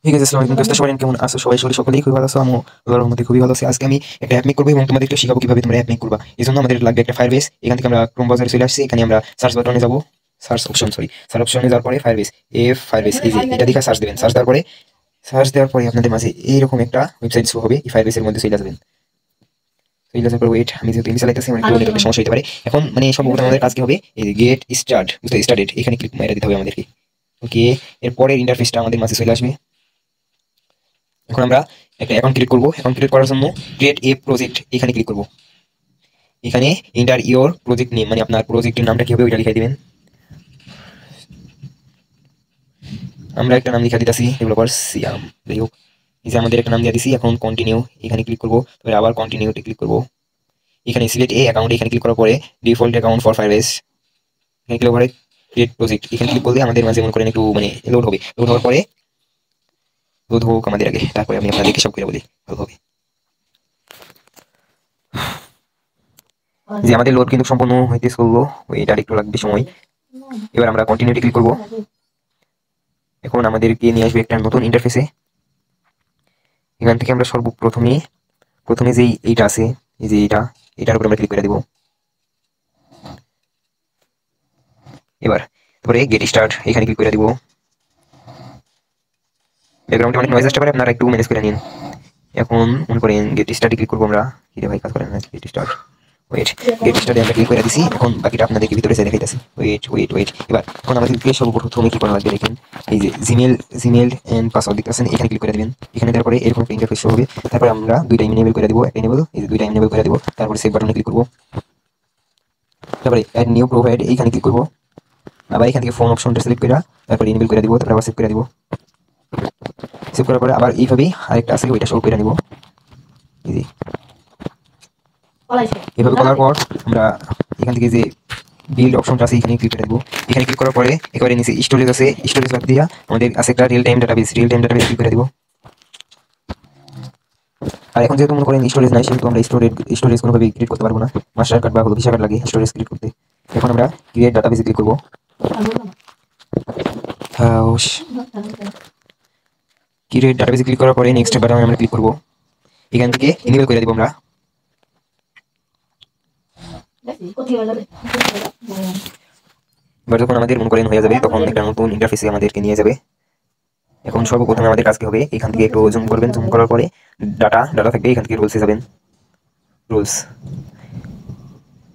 ঠিক আছে, আসসালামু আলাইকুম। সবাই কেমন আছো? সবাই সকলেই খুবই ভালো আছো। আমিও আল্লাহর রহমতে খুবই ভালো আছি। আজকে আমি একটা অ্যাপ মেক করবো এবং তোমাদেরকে শেখাবো কিভাবে তোমরা অ্যাপ মেক করবা। এই জন্য আমাদের লাগবে একটা ফায়ারবেস। এখান থেকে আমরা ক্রোম ব্রাউজারে চলে আসছি। এখানে আমরা সার্চ বাটনে যাবো, সার্চ অপশনে যাওয়ার পরে ফায়ারবেস, ফায়ারবেস এই যে এটা দেখে সার্চ দেবেন। সার্চ দেওয়ার পরে আপনাদের মাঝে এইরকম একটা ওয়েবসাইট শো হবে। এই ফায়ারবেসের মধ্যে চলে যাবেন। চলে যাওয়ার পর ওয়েট, আমি যেহেতু চালাইতেছি আমার একটু নেটওয়ার্কের সমস্যা হতে পারে। এখন মানে সর্বপ্রথম আমাদের কাজ কি হবে, এই যে গেট স্টার্ট, বুঝতে স্টার্টেড, এখানে ক্লিক মেরে দিতে হবে আমাদেরকে। ওকে, এরপরের ইন্টারফেসটা আমাদের মাঝে চলে আসবে। এখন আমরা একটা অ্যাকাউন্ট ক্রিয়েট করব। অ্যাকাউন্ট ক্রিয়েট করার জন্য ক্রিয়েট এ প্রজেক্ট এখানে ক্লিক করব। এখানে এন্টার ইওর প্রজেক্ট নেম, মানে আপনার প্রজেক্টের নামটা কি হবে ওইটা লিখে দিবেন। আমরা একটা নাম লিখে দিতেছি ডেভেলপার সিয়াম, যাই হোক। এই যে আমাদের একটা নাম দিয়ে দিছি। এখন কন্টিনিউ এখানে ক্লিক করব, তারপরে আবার কন্টিনিউতে ক্লিক করব। এখানে সিলেক্ট এ অ্যাকাউন্ট এখানে ক্লিক করার পরে ডিফল্ট অ্যাকাউন্ট ফর ফায়ারবেস এখানে ক্লিক করে ক্রিয়েট প্রজেক্ট এখানে ক্লিক করলে আমাদের মাঝে মনে করেন একটু মানে লোড হবে। লোড হওয়ার পরে লোড হোক আমাদের আগে, তারপরে আমি আপনাদেরকে সব করে বলি ভালো হবে। যে আমাদের লোড কিন্তু সম্পূর্ণ হইতে চললো, ওইটা একটু লাগবে সময়। এবার আমরা কন্টিনিউটি ক্লিক করব। এখন আমাদেরকে নিয়ে আসবে একটা নতুন ইন্টারফেসে। এখান থেকে আমরা প্রথমে যেই এইটা আছে, এই যে এটার উপর আমরা ক্লিক করে দিব। এবার তারপরে গেট স্টার্ট এখানে ক্লিক করে দিব। ব্যাকগ্রাউন্ডে অনেক নয়েজ আসতে পারে, আপনারা একটু ম্যানেজ করে নিন। এখন মনে করেন গেট স্টার্টে ক্লিক করবো আমরা। কি রে ভাই, কাজ করেন না? গেট স্টার্ট, ওয়েট, গেট স্টার্টে আমরা ক্লিক করে দিছি। এখন বাকিটা আপনাদেরকে ভিতরে এসে দেখাইতেছি। ওয়েট, এখন আমাদেরকে সর্বপ্রথমে কি করা লাগবে দেখেন, এই যে জিমেল এন্ড পাসওয়ার্ড দেখতেছেন, এখানে ক্লিক করে দিবেন। এখানে দেওয়ার পরে এরকম একটা ইন্টারফেস শো হবে। তারপরে আমরা দুইটা ইনেবল করে দিব, একটা ইনেবল, এই যে দুইটা ইনেবল করে দিব। তারপরে সেভ বাটনে ক্লিক করব। তারপরে অ্যাড নিউ প্রোভাইড এইখানে ক্লিক করব। আবার এখান থেকে ফোন অপশনটা সিলেক্ট করে তারপরে ইনেবল করে দিব। তারপরে আবার সেভ করে দিব। সেভ করার পরে আবার এইভাবেই আরেকটা আছে ওইটা শো করে নিব। এই যে এভাবে করার পর আমরা এখান থেকে যে বিল্ড অপশনটা আছে এখানে ক্লিক করে দেবো। এখানে ক্লিক করার পরে একেবারে নিচে স্টোরেজ আছে, স্টোরেজ বাদ দিয়া আমাদের আছে একটা রিয়েল টাইম ডাটাবেস ক্লিক করে দিব। আর এখন যেহেতু মনে করেন স্টোরেজ নাই, সেহেতু আমরা স্টোরেজ কোনোভাবে ক্রিয়েট করতে পারবো না। মাস্টার কার্ড বা হলো ভিসা কার্ড লাগে স্টোরেজ ক্রিয়েট করতে। এখন আমরা ক্রিয়েট ডাটাবেসে ক্লিক করবো। ক্রিয়েট ডাটাবেসে ক্লিক করার পরে নেক্সট বাটনে আমরা ক্লিক করবো। এখান থেকে ইনেবল করে দিব আমরা। এবার যখন আমাদের মনে করেন হয়ে যাবে, তখন একটা নতুন ইন্টারফেসে আমাদেরকে নিয়ে যাবে। এখন সর্বপ্রথমে আমাদের কাজ কি হবে, এখান থেকে একটু জুম করবেন। জুম করার পরে ডাটা থাকবে, এখান থেকে রুলসে যাবেন।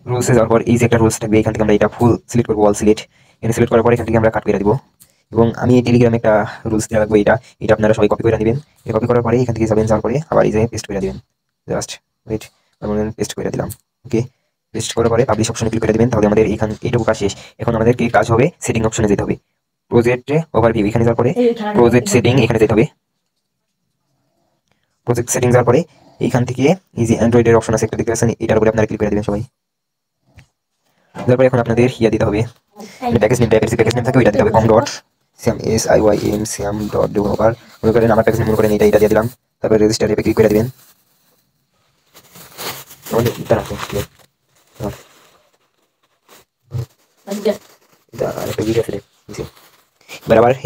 রুলসে যাওয়ার পর এই যে একটা রুলস থাকবে, এখান থেকে আমরা এটা ফুল সিলেক্ট করবো, অল সিলেক্ট। এখানে সিলেক্ট করার পরে এখান থেকে আমরা কাট করে দিব। এবং আমি টেলিগ্রামে একটা রুলস দেওয়া রাখবো, এটা আপনারা সবাই কপি করে নেবেন। কপি করার পরে এখান থেকে যাওয়ার পরে আবার এই যে পেস্ট করে দিবেন। জাস্ট ওয়েট, পেস্ট করে দিলাম। ওকে, পেস্ট করার পরে পাবলিশ অপশনে ক্লিক করে দিবেন। তাহলে আমাদের এইটুকু কাজ শেষ। এখন আমাদের কি কাজ হবে, সেটিং অপশনে যেতে হবে। প্রজেক্টে ওভারভিউ এখানে যাওয়ার পরে প্রজেক্ট সেটিং এখানে যেতে হবে। প্রজেক্ট সেটিং যাওয়ার পরে এইখান থেকে এই যে অ্যান্ড্রয়েডের অপশন আছে একটা দেখতে পাচ্ছেন, এটার উপরে আপনারা ক্লিক করে দিবেন সবাই। তারপরে এখন আপনাদের দিতে হবে প্যাকেজ নেম, প্যাকেজ নেম থাকে ওইটা দিতে হবে। Com dot CM SIYM CM dot developer, মনে করেন আমার প্যাকেজ নেম মনে করেন এটা দিয়ে দিলাম। তারপরে রেজিস্টারে ক্লিক করে দিবেন।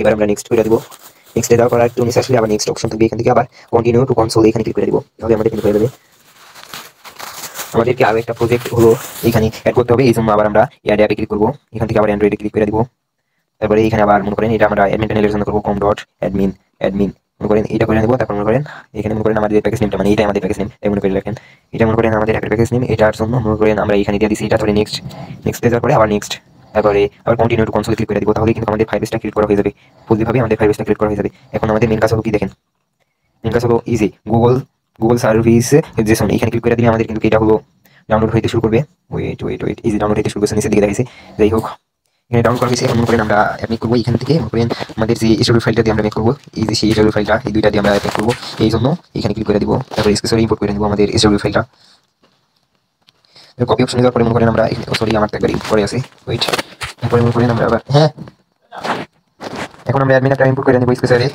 এবার আমরা নেক্সট করে দেবো। নেক্সট দেওয়ার পর একটু নিচে আসলে আবার নেক্সট অপশন থাকবে, এখান থেকে আবার কন্টিনিউ টু কনসোল এখানে ক্লিক করে দিব। তাহলে আমাদের কিন্তু হয়ে যাবে। আমাদেরকে আরো একটা প্রজেক্ট হলো এখানে অ্যাড করতে হবে, এই জন্য আবার আমরা অ্যাড অ্যাপে ক্লিক করবো। এখান থেকে আবার অ্যান্ড্রয়েডে ক্লিক করে দিব। তারপরে এখানে আবার মনে করেন এটা আমরা অ্যাডমিন প্যানেলের জন্য করবো, কম ডট অ্যাডমিন মনে করেন এটা করে নেব। তারপর মনে করেন এখানে মনে করেন আমাদের প্যাকেজ নেমটা, মানে এটা আমাদের প্যাকেজ নেম, তাই মনে করে রাখেন। এটা মনে করেন আমাদের অ্যাপের প্যাকেজ নেম, এটার জন্য মনে করেন আমরা এখানে দিয়ে দিচ্ছি এটা। তারপরে নেক্সট দেওয়ার পরে আবার নেক্সট, তারপরে আবার কন্টিনিউ টু কনসোল ক্লিক করে দিব। তাহলে কিন্তু আমাদের ফাইলটা ক্রিয়েট করা হয়ে যাবে, ফুললিভাবে আমাদের ফাইলটা ক্রিয়েট করা হয়ে যাবে। এখন আমাদের মেন কাজ হলো কি দেখেন, মেন কাজ হলো ইজি গুগল সার্ভিস জেসন, এখানে ক্লিক করে দিলে আমাদের কিন্তু এটা হলো ডাউনলোড হইতে শুরু করবে। ওয়েট, ইজি ডাউনলোড হইতে শুরু করছে, নিচের দিকে দেখাইছে। যাই হোক, এখানে ডাউনলোড করা হয়েছে। এখন মনে করেন আমরা অ্যাড করবো এখান থেকে। মনে করেন আমাদের যে স্টোরেজ ফাইলটা দিয়ে আমরা মেক করবো, এই যে সেই স্টোরেজ ফাইলটা, এই দুইটা দিয়ে আমরা মেক করবো। এই জন্য এখানে ক্লিক করে দিব। তারপরে স্পেশালি ইম্পোর্ট করে নেব আমাদের স্টোরেজ ফাইলটা। কপি অপশনে যাওয়ার পরে মনে করেন আমরা সরি আমার তো একবার পরে আছে, ওয়েট। তারপরে মনে করেন আমরা আবার এখন আমরা অ্যাডমিন একটা ইম্পোর্ট করে নেব স্পেশালি।